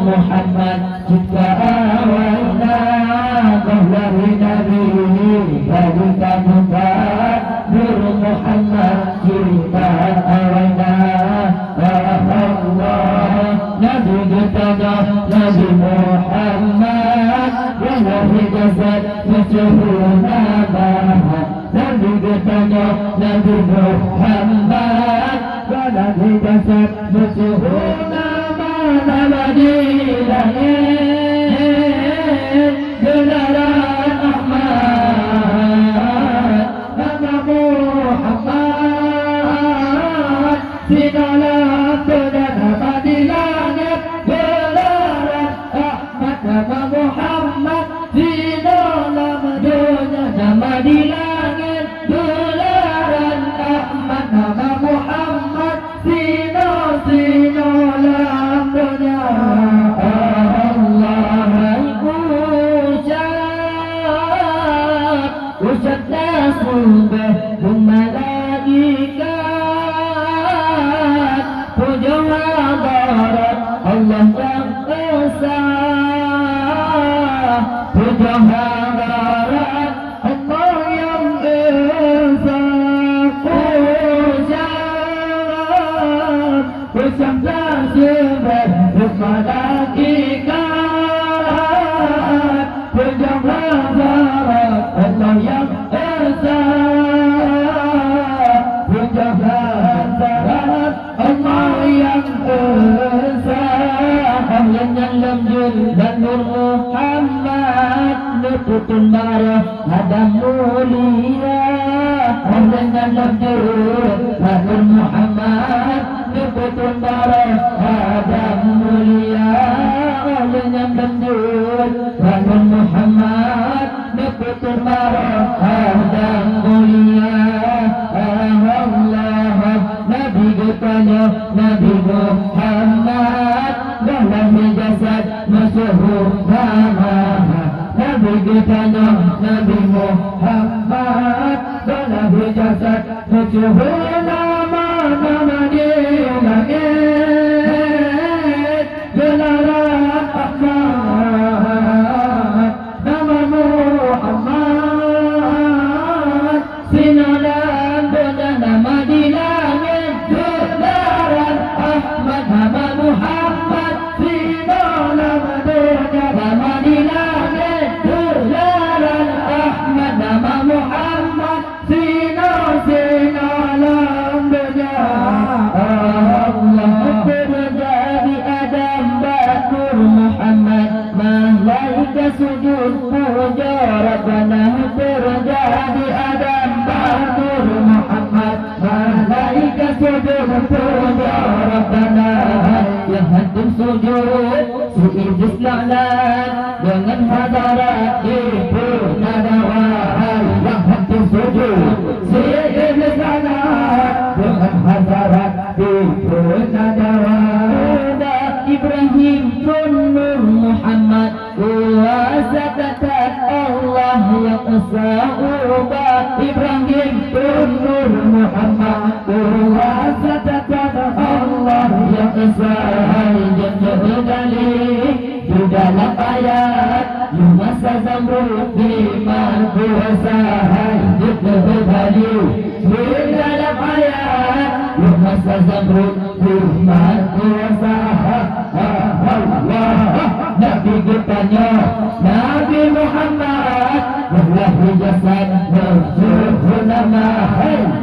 Muhammad jika awalnya Nabi jasad masyhur nama Nabi bertanya Nabi Muhammad Nabi jasad masyhur nama di langit gelaran Ahmad nama Muhammad sinalah nama di langit gelaran Ahmad nama Muhammad sinalah dunia nama di langit gelaran Ahmad nama Muhammad sinalah dunia Allah ucap nasubah malaikat puja hadirat Allah yang esa puja hadirat Allah yang esa ucap nasubah malaikat puja hadirat Allah yang esa puja hadirat Allah yang esa Ahlan yang lamjul dan Nur Muhammad Nututun marah Adam mulia Ahlan yang lamjul dan Nur Muhammad Nututun marah Adam mulia Ahlan yang lamjul dan Nur Muhammad Nututun marah Adam mulia Allah Nabi bertanya Nabi Muhammad dalam jasad masyhur nama Nabi bertanya Nabi Muhammad dalam jasad masyhur nama di langit gelaran Ahmad nama Muhammad sinalan dunia nama di langit gelaran Ahmad nama Muhammad sinalan dunia nama di langit gelaran Ahmad nama Muhammad sinalan dunia Allah terjadi Adam Batur Muhammad malaikat sujud puja Rabbana terjadi Adam Batur Muhammad malaikat sujud puja Rabbana yang hadir sujud si iblis laknat dengan hadarat ibu nadawah yang hadir sujud si iblis laknat dengan hadarat ibu nadawah Ibrahim pun Nur Muhammad wasatatat Allah yang esa Ibrahim pun Nur Muhammad wasatatat Allah yang esa yang dalil di dalam ayat Yumasa Zamrud biman kuasa hidup dalil di dalam ayat Yumasa Zamrud biman kuasa Nabi bertanya Nabi Muhammad Wallahi jasad masyhur nama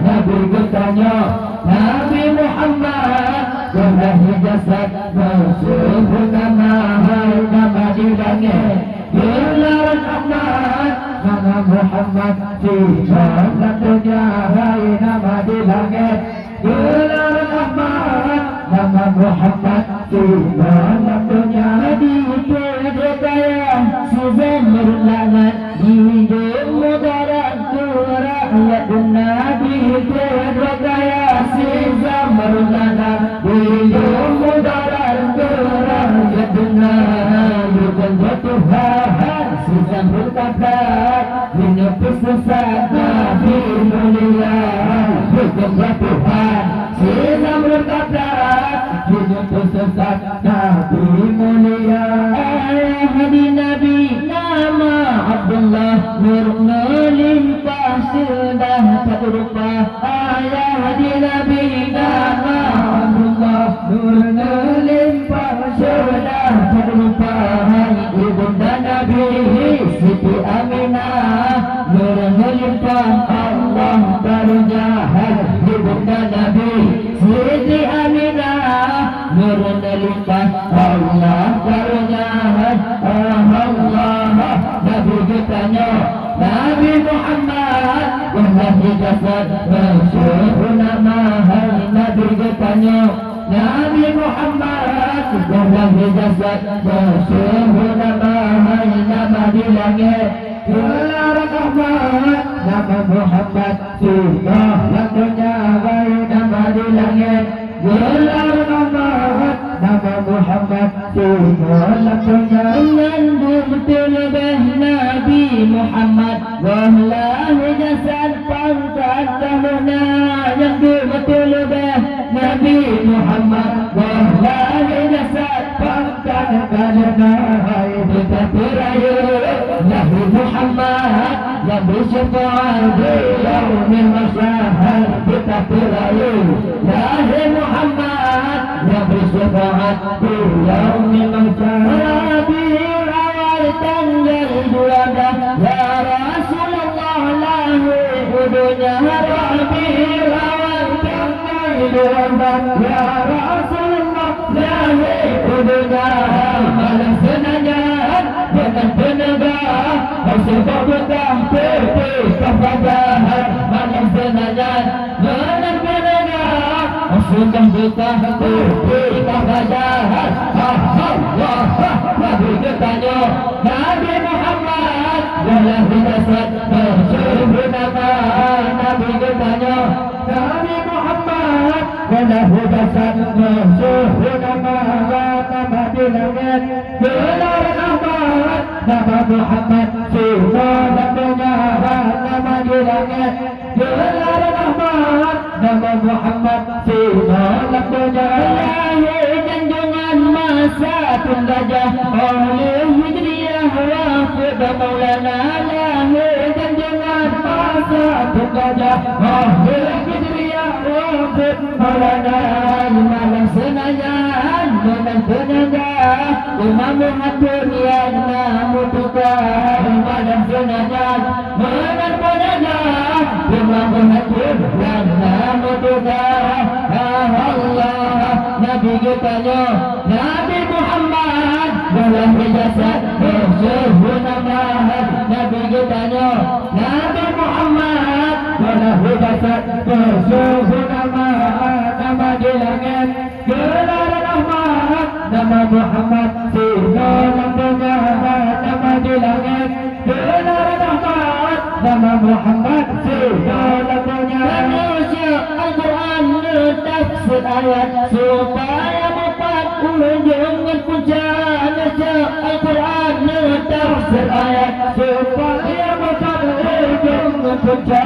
Nabi bertanya Nabi Muhammad Wallahi jasad masyhur nama nama di langit gelaran Ahmad nama Muhammad sinalan dunia nama di langit gelaran Ahmad nama Muhammad sinalan dunia di kaya Suzamur langat di mudarat rakyat Nabi kaya Suzamur langat di mudarat rakyat Nabi Tuhan Suzamur kakat menyebut sesat Nabi mulia Tuhan Suzamur kakat menyebut sesat Nabi mulia Hadi Nabi nama Abdullah Nur melimpah sudah tak lupa Ayah hadi Nabi nama Abdullah Nur melimpah sudah tak lupa Ibunda Nabi Siti Aminah nur melimpah Allah berjahat ibunda Nabi Siti Aminah nur melimpah Allah berjahat Allah Nabi kitanya Nabi Muhammad wallahi jasad masyhur nama hai Nabi kitanya Nabi Muhammad wallahi jasad masyhur nama hai nama di langit gelar Muhammad nama Muhammad sudah waktunya baik nama di langit gelar Muhammad nama Muhammad sudah waktunya mengandung betul-betul Nabi Muhammad wallahi jasad pangkat dahuna yang betul-betul Nabi Muhammad wallahi jasad pangkat dahuna kita berayu Nabi Muhammad yang bersyafaat di yaumil masyahad kita berayu Nabi Muhammad yang bersyafaat di yaumil masyahad Rabiul awal tanggal 12 ya Rasulullah lahu udunya Rabiul awal tanggal 12 ya Rasulullah lahu udunya malam senajan dengan penegak sebab betah pepe kefajahan malam senajan dengan penegak sudah betah pepe kefajahan Allah Nabi ketanya Nabi Muhammad wallahi jasad masyhur nama Nabi ketanya Nabi Muhammad wallahi jasad masyhur nama nama di langit gelar Ahmad nama Muhammad sudah waktunya nama di langit gelar Ahmad nama Muhammad sudah waktunya junjungan masa tunggajah oleh hijriyah wafid Maulana lahir junjungan masa tunggajah oleh hijriyah wafid Maulana malam senajan dengan penegak Imam Muhammad yang namutukan malam senajan dengan penegak Imam Muhammad yang namutukan Allah Nabi kitanya Nabi Muhammad wallahi jasad masyhur nama Nabi kitanya Nabi Muhammad wallahi jasad masyhur nama nama di langit gelar Ahmad nama Muhammad sudah waktunya nama di langit gelar Ahmad nama Muhammad sudah waktunya manusia Al-Quran tafsir ayat supaya dapat ujung punca Al-Quran tafsir ayat supaya dapat ujung punca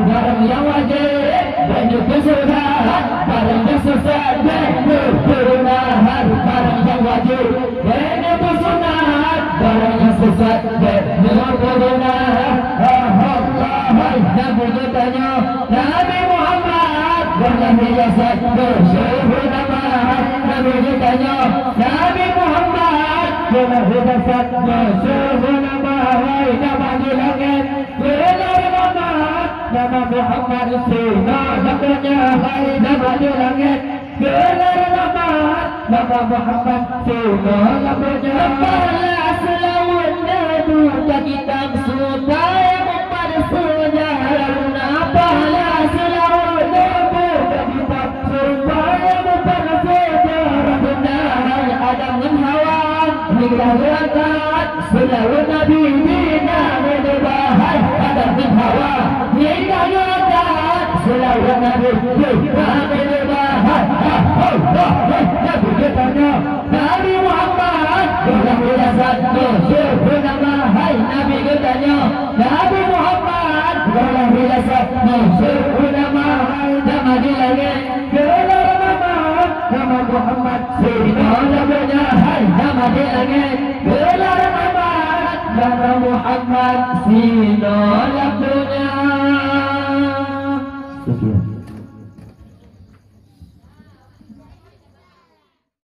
barang yang wajib dan juga sunnah barang yang sesat dan kebenaran barang yang wajib dan juga sunnah barang yang sesat dan kebenaran Nabi kitanya Nabi Muhammad wallahi jasad masyhur nama Nabi kitanya Nabi Muhammad wallahi jasad masyhur nama nama di langit gelar Muhammad nama Muhammad sunnah waktunya nama di langit gelar Muhammad nama Muhammad sunnah waktunya apalah selawatnya duka kitab supaya sejarah apalah selawatnya duka kitab supaya sejarah benar Adam dan Hawa hingga berangkat selawat Nabi bina menebahai Adam dan Hawa hingga berangkat selawat Nabi bina menebahai Nabi kitanya Nabi Muhammad wallahi jasad masyhur nama Nabi kitanya Nabi Muhammad wallahi jasad masyhur nama nama di langit gelar Muhammad nama Muhammad sudah waktunya nama di langit gelar Muhammad nama Muhammad sudah waktunya.